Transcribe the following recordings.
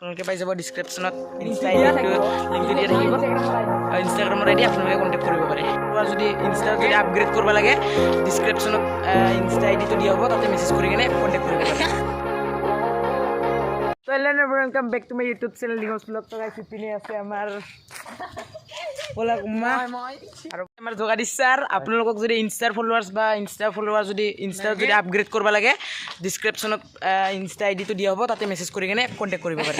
আপোনালোকে পাই যাব ডিসক্ৰিপচনত ইনষ্টা আইডিটো লিংকটো দিয়া থাকিব ইনষ্টাগ্ৰামৰ আইডি আপোনালোকে কন্টেক্ট কৰিব পাৰে আৰু যদি ইনষ্টা যদি আপগ্ৰেড কৰিব লাগে ডিসক্ৰিপচনত ইনষ্টা আইডিটো দিয়া হ'ব তাতে মেছেজ কৰি কিনে কন্টেক্ট কৰিব পাৰে তো hello everyone welcome back to my YouTube channel ডিগোস ব্লগ তো গাইস ইপিনে আছে আমাৰ ওলা উম্মা আৰু আমাৰ জগাদীশ স্যাৰ আপোনালোকক যদি ইনষ্টাৰ ফলোৱাৰ্স বা ইনষ্টা ফলোৱাৰ যদি ইনষ্টা যদি আপগ্ৰেড কৰিব লাগে ডিসক্ৰিপচনত ইনষ্টা আইডিটো দিয়া হ'ব তাতে মেছেজ কৰি কিনে কন্টেক্ট কৰিব পাৰে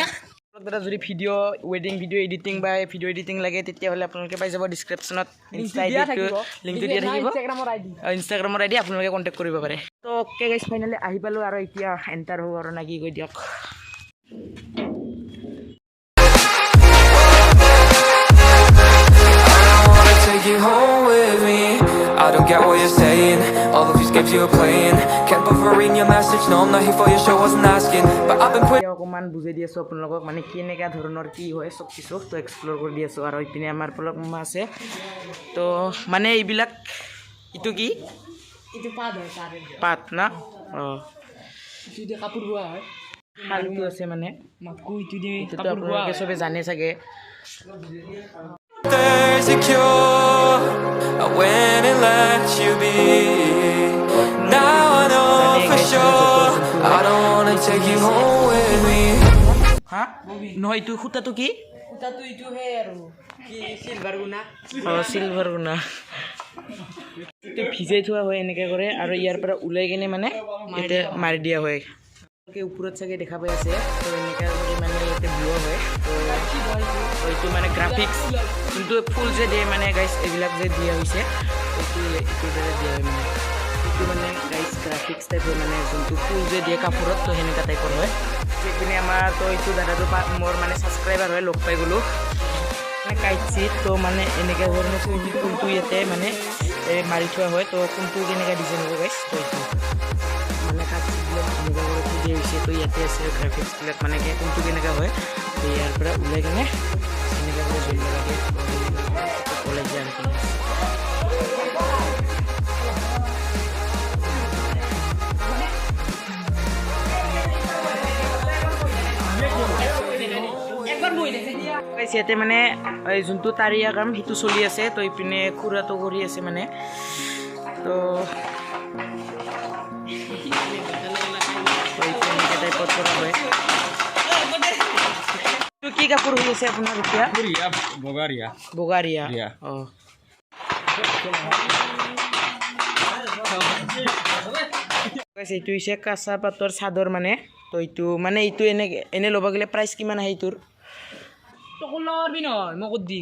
আপোনালোকৰ যদি ভিডিও ৱেডিং ভিডিও এডিটিং বা ভিডিও এডিটিং লাগে তেতিয়া হলে আপোনালোকে পাই যাব ডিসক্ৰিপচনত ইনষ্টা আইডিটো লিংকটো দিয়া থাকিব ইনষ্টাগ্ৰামৰ আইডি আপোনালোকে কন্টেক্ট কৰিব পাৰে তো ওকে গাইস ফাইনালি আহি পালো আৰু এতিয়া এন্টাৰ হ'ব আৰু নাকি কৈ দিয়ক Take you home with me. I don't get what you're saying. All of these games you're playing. Can't bother reading your message. No, I'm not here for your show. Wasn't asking, but I've been quitting. অকমান বুজাই দি আছো আপোনালোকক মানে কেনেকা ধৰণৰ কি হয় সব কিছু তো এক্সপ্লোৰ কৰি দি আছো আৰু ইপিনে আমাৰ পলক মামা আছে তো মানে এইবিলাক ইটো কি itu pada sare পাত না itu dia kapur gua হয় শালটো আছে মানে maku itu dia তো kapur gua আপোনালোকে সবে জানে চাগে There's a cure. I went and let you be. Now I know for sure. I don't wanna take you home with me. হা নহয় ইটো খুঁটাটো কি uta tu itu he aru ki silver guna silver গুণা এইটো ভিজাই থোৱা হয় এনেকৈ কৰে আৰু ইয়াৰ পৰা ওলাই কিনে মানে ইয়াতে মাৰি দিয়া হয় ওপৰত চাগে দেখা পাই আছে তো এনেকৈ কৰি মানে ইয়াতে ব্লোৱা হয় তো এইটো মানে গ্ৰাফিক্স যোনটো ফুল যে দিয়ে মানে গাইছ এইবিলাক যে দিয়া হৈছে এইটো দৰে দিয়া হয় মানে এইটো মানে গাইছ গ্ৰাফিক্স টাইপৰ মানে যোনটো ফুল যে দিয়ে কাপোৰত তো সেনেকুৱা টাইপৰ হয় সেইপিনে আমাৰ তো এইটো দাদাটো মোৰ মানে ছাবস্ক্ৰাইবাৰ হয় লগ পাই গ'লোঁ মানে কাইটছি তো মানে এনেকৈ ধৰণে ফুলটো ইয়াতে মানে মাৰি থোৱা হয় তো কোনটো কেনেকৈ ডিজাইন হ'ব গাইছ তো এইটো মানে কাটছিবিলাক এনেকুৱা কৰি দিয়া হৈছে তো ইয়াতে আছে গ্ৰাফিক্সবিলাক মানে কোনটো কেনেকুৱা হয় তো ইয়াৰ পৰা ওলাই কিনে এনেকৈ কৰি ধৰিব লাগে ওলাই যায় আৰু ইয়াতে মানে যোনটো তাৰিয়া কাম সেইটো চলি আছে তো ইপিনে খুৰাটো কৰি আছে মানে তো টাইপত কৰা হয় কি কাপোৰ হৈ আছে আপোনাৰ এতিয়া বগাৰিয়া অঁ এইটো হৈছে কাঁচা পাতৰ চাদৰ মানে তো এইটো মানে এইটো এনে ল'ব গ'লে প্ৰাইচ কিমান আহে এইটোৰ tokolor binoy mo kudi